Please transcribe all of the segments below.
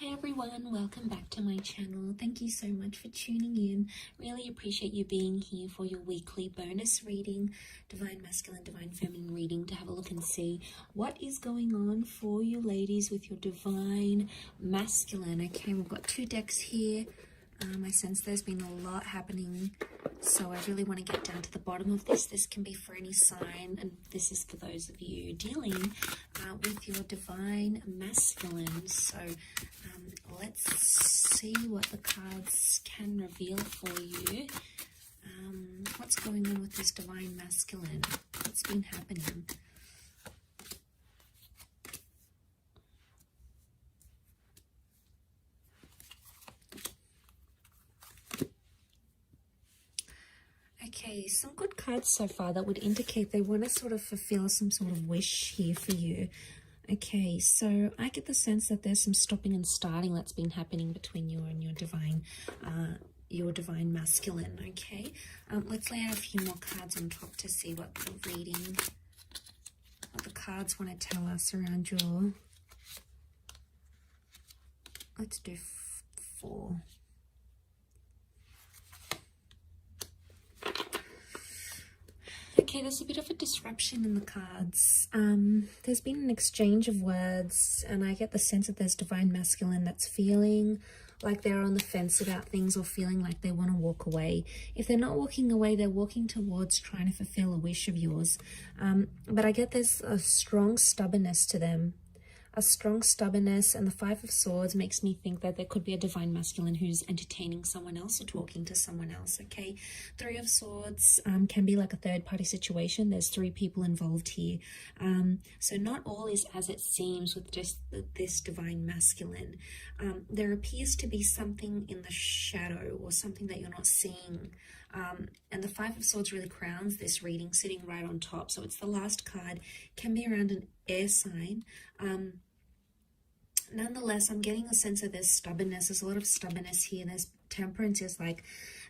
Hi everyone, welcome back to my channel. Thank you so much for tuning in. Really appreciate you being here for your weekly bonus reading, Divine Masculine, Divine Feminine reading, to have a look and see what is going on for you ladies with your Divine Masculine. Okay, we've got two decks here. I sense there's been a lot happening, so I really want to get down to the bottom of this. This can be for any sign, and this is for those of you dealing with your Divine Masculine. So let's see what the cards can reveal for you. What's going on with this Divine Masculine? What's been happening? Okay, some good cards so far that would indicate they want to sort of fulfill some sort of wish here for you. Okay, so I get the sense that there's some stopping and starting that's been happening between you and your Divine Masculine. Okay, let's lay out a few more cards on top to see what the reading, what the cards want to tell us around your. Let's do 4. Okay, there's a bit of a disruption in the cards. There's been an exchange of words, and I get the sense that there's Divine Masculine that's feeling like they're on the fence about things, or feeling like they want to walk away. If they're not walking away, they're walking towards trying to fulfill a wish of yours. But I get there's a strong stubbornness to them. A strong stubbornness, and the 5 of Swords makes me think that there could be a Divine Masculine who's entertaining someone else or talking to someone else. Okay, 3 of Swords can be like a third-party situation. There's 3 people involved here, so not all is as it seems with just this Divine Masculine. There appears to be something in the shadow, or something that you're not seeing. And the 5 of Swords really crowns this reading, sitting right on top. So it's the last card, can be around an air sign. Nonetheless, I'm getting a sense that there's stubbornness. There's a lot of stubbornness here. There's Temperance is like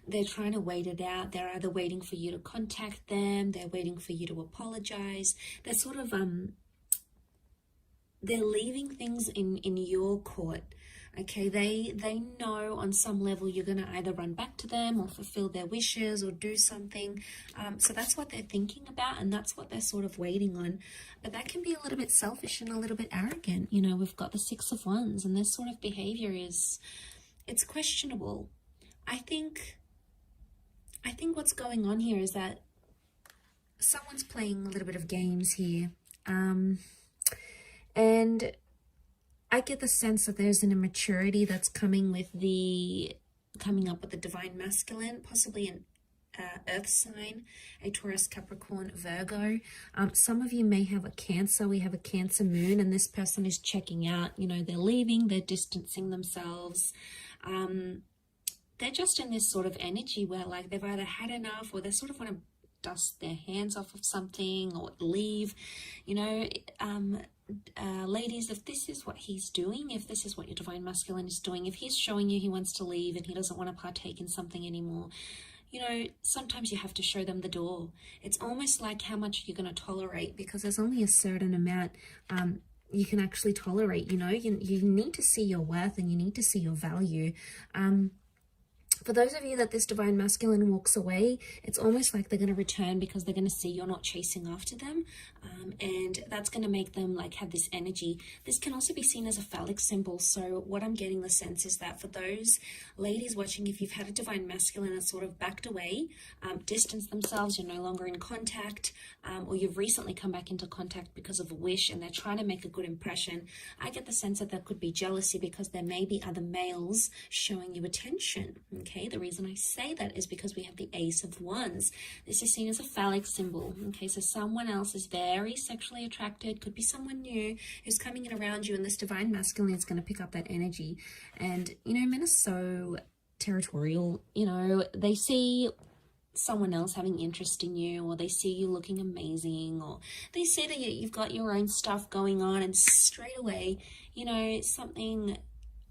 they're trying to wait it out. They're either waiting for you to contact them, they're waiting for you to apologize. They're sort of they're leaving things in your court. Okay, they know on some level you're going to either run back to them or fulfill their wishes or do something. So that's what they're thinking about, and that's what they're sort of waiting on. But that can be a little bit selfish and a little bit arrogant. You know, we've got the 6 of Wands, and this sort of behavior it's questionable. I think what's going on here is that someone's playing a little bit of games here. And I get the sense that there's an immaturity that's coming up with the Divine Masculine, possibly an earth sign, a Taurus, Capricorn, Virgo. Some of you may have a Cancer. We have a Cancer moon, and this person is checking out. You know, they're leaving, they're distancing themselves. They're just in this sort of energy where like they've either had enough, or they sort of want to dust their hands off of something or leave. You know, ladies, if this is what he's doing, if this is what your Divine Masculine is doing, if he's showing you he wants to leave and he doesn't want to partake in something anymore, you know, sometimes you have to show them the door. It's almost like how much you're going to tolerate, because there's only a certain amount you can actually tolerate. You know, you need to see your worth, and you need to see your value. For those of you that this Divine Masculine walks away, it's almost like they're going to return because they're going to see you're not chasing after them. And that's going to make them like have this energy. This can also be seen as a phallic symbol. So what I'm getting the sense is that for those ladies watching, if you've had a Divine Masculine that's sort of backed away, distanced themselves, you're no longer in contact, or you've recently come back into contact because of a wish and they're trying to make a good impression, I get the sense that there could be jealousy because there may be other males showing you attention. Okay, the reason I say that is because we have the Ace of Wands. This is seen as a phallic symbol. Okay, so someone else is very sexually attracted, could be someone new who's coming in around you, and this Divine Masculine is going to pick up that energy. And, you know, men are so territorial. You know, they see someone else having interest in you, or they see you looking amazing, or they see that you've got your own stuff going on, and straight away, you know, something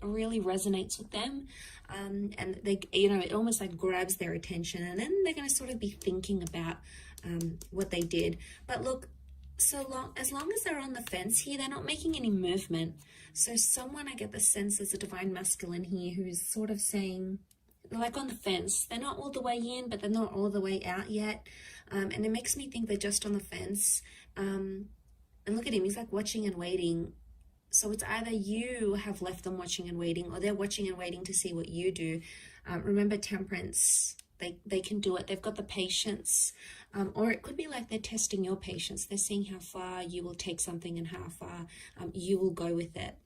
really resonates with them, and they, you know, it almost like grabs their attention, and then they're going to sort of be thinking about what they did. But look, as long as they're on the fence here, they're not making any movement. So someone, I get the sense, there's a divine masculine here who's sort of saying, like on the fence, they're not all the way in, but they're not all the way out yet. And it makes me think they're just on the fence. And look at him, he's like watching and waiting. So it's either you have left them watching and waiting, or they're watching and waiting to see what you do. Remember, temperance, they can do it. They've got the patience. Or it could be like they're testing your patience. They're seeing how far you will take something and how far you will go with it.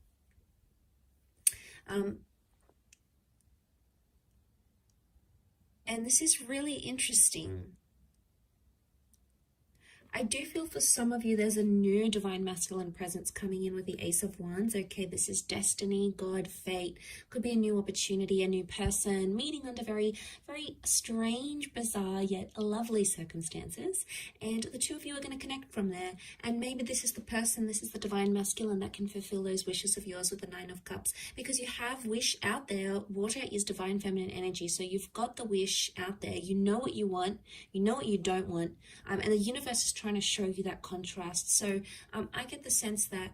And this is really interesting. I do feel for some of you, there's a new divine masculine presence coming in with the Ace of Wands. Okay, this is destiny, God, fate. Could be a new opportunity, a new person, meeting under very, very strange, bizarre, yet lovely circumstances. And the two of you are going to connect from there. And maybe this is the person, this is the divine masculine that can fulfill those wishes of yours with the Nine of Cups. Because you have wish out there. Water is divine feminine energy. So you've got the wish out there. You know what you want. You know what you don't want. And the universe is trying to show you that contrast. So I get the sense that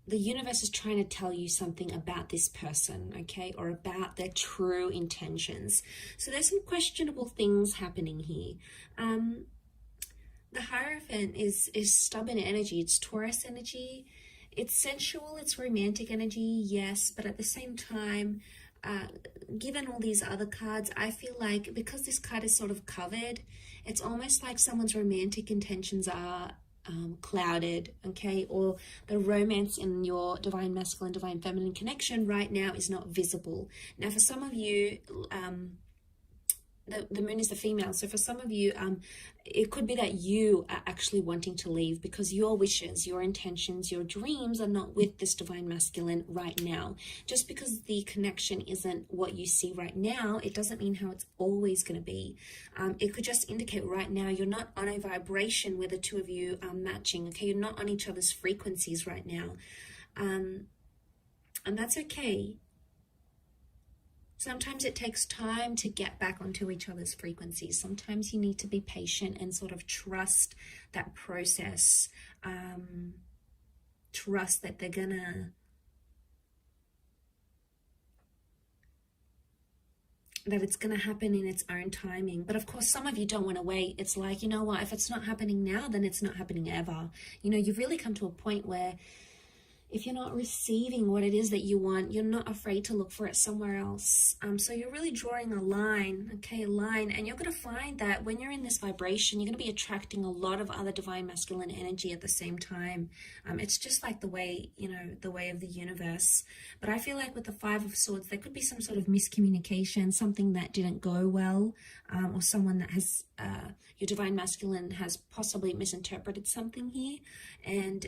the universe is trying to tell you something about this person, okay, or about their true intentions. So there's some questionable things happening here. The Hierophant is stubborn energy. It's Taurus energy. It's sensual. It's romantic energy, yes, but at the same time, given all these other cards, I feel like because this card is sort of covered, it's almost like someone's romantic intentions are clouded, okay, or the romance in your divine masculine, divine feminine connection right now is not visible. Now, for some of you, the moon is the female, so for some of you, it could be that you are actually wanting to leave because your wishes, your intentions, your dreams are not with this divine masculine right now. Just because the connection isn't what you see right now, it doesn't mean how it's always going to be. It could just indicate right now you're not on a vibration where the two of you are matching, okay? You're not on each other's frequencies right now. And that's okay. Sometimes it takes time to get back onto each other's frequencies. Sometimes you need to be patient and sort of trust that process. Trust that they're gonna, that it's gonna happen in its own timing. But of course, some of you don't want to wait. It's like, you know what, if it's not happening now, then it's not happening ever. You know, you've really come to a point where if you're not receiving what it is that you want, you're not afraid to look for it somewhere else. So you're really drawing a line, okay, a line. And you're going to find that when you're in this vibration, you're going to be attracting a lot of other divine masculine energy at the same time. It's just like the way, you know, the way of the universe. But I feel like with the Five of Swords, there could be some sort of miscommunication, something that didn't go well, or someone that has, your divine masculine has possibly misinterpreted something here. And,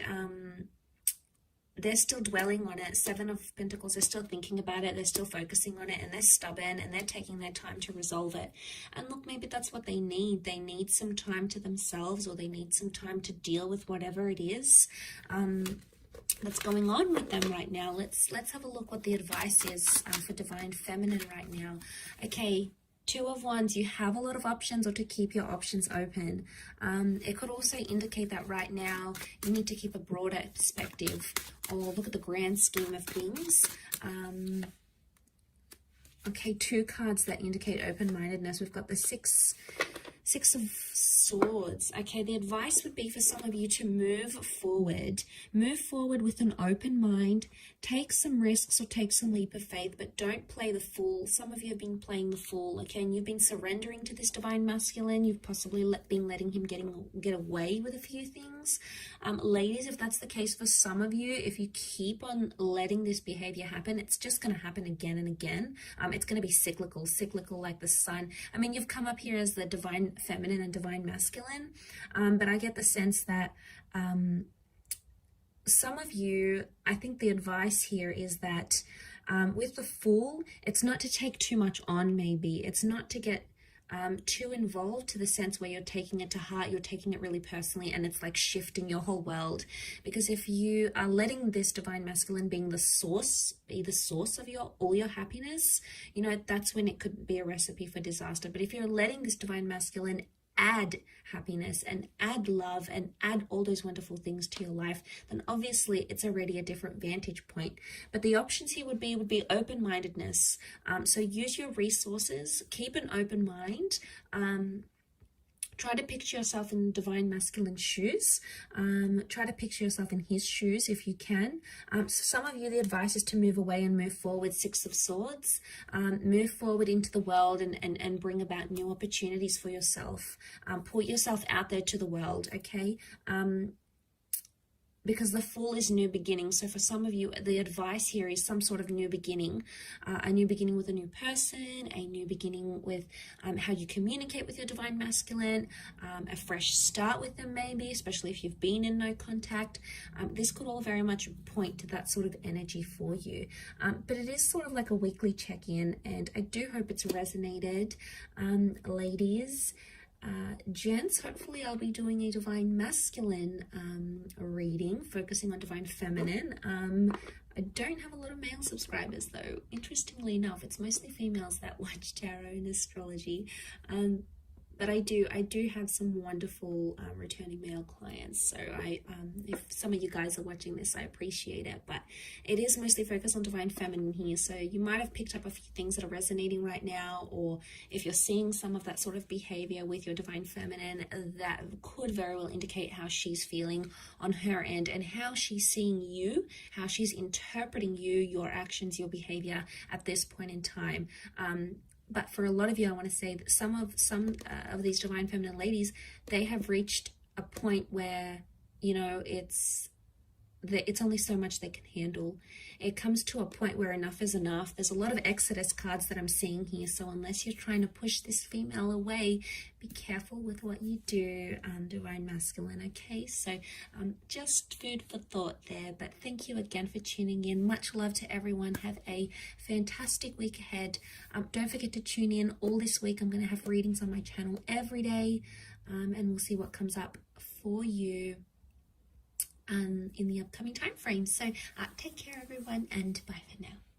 they're still dwelling on it. Seven of Pentacles, they're still thinking about it. They're still focusing on it, and they're stubborn, and they're taking their time to resolve it. And look, maybe that's what they need. They need some time to themselves, or they need some time to deal with whatever it is that's going on with them right now. Let's have a look what the advice is for divine feminine right now. Okay. Two of Wands, you have a lot of options, or to keep your options open. It could also indicate that right now you need to keep a broader perspective, or look at the grand scheme of things. Okay, two cards that indicate open-mindedness. We've got the Six of Swords. Okay, the advice would be for some of you to move forward. Move forward with an open mind. Take some risks or take some leap of faith, but don't play the fool. Some of you have been playing the fool, okay, and you've been surrendering to this divine masculine. You've possibly been letting him get away with a few things. Ladies, if that's the case for some of you, if you keep on letting this behavior happen, it's just going to happen again and again. It's going to be cyclical like the sun. I mean, you've come up here as the divine feminine and divine masculine, but I get the sense that some of you, I think the advice here is that with the Fool, it's not to take too much on. Maybe it's not to get too involved, to the sense where you're taking it to heart, you're taking it really personally, and it's like shifting your whole world. Because if you are letting this divine masculine being the source, be the source of all your happiness, you know, that's when it could be a recipe for disaster. But if you're letting this divine masculine add happiness and add love and add all those wonderful things to your life, then obviously it's already a different vantage point. But the options here would be open-mindedness. So use your resources, keep an open mind. Try to picture yourself in divine masculine shoes. Try to picture yourself in his shoes if you can. So some of you, the advice is to move away and move forward. Six of Swords. Move forward into the world and bring about new opportunities for yourself. Put yourself out there to the world, okay? Because the Fool is new beginning. So for some of you, the advice here is some sort of new beginning. A new beginning with a new person, a new beginning with how you communicate with your divine masculine, a fresh start with them maybe, especially if you've been in no contact. This could all very much point to that sort of energy for you. But it is sort of like a weekly check-in, and I do hope it's resonated, ladies. Gents, hopefully I'll be doing a divine masculine reading, focusing on divine feminine. I don't have a lot of male subscribers though. Interestingly enough, it's mostly females that watch tarot and astrology. But I do have some wonderful returning male clients. So if some of you guys are watching this, I appreciate it. But it is mostly focused on divine feminine here. So you might have picked up a few things that are resonating right now, or if you're seeing some of that sort of behavior with your divine feminine, that could very well indicate how she's feeling on her end and how she's seeing you, how she's interpreting you, your actions, your behavior at this point in time. But for a lot of you, I want to say that some of these divine feminine ladies, they have reached a point where, you know, it's only so much they can handle. It comes to a point where enough is enough. There's a lot of Exodus cards that I'm seeing here. So unless you're trying to push this female away, be careful with what you do, divine masculine, okay? So just food for thought there. But thank you again for tuning in. Much love to everyone. Have a fantastic week ahead. Don't forget to tune in all this week. I'm going to have readings on my channel every day, and we'll see what comes up for you in the upcoming time frame. So take care everyone, and bye for now.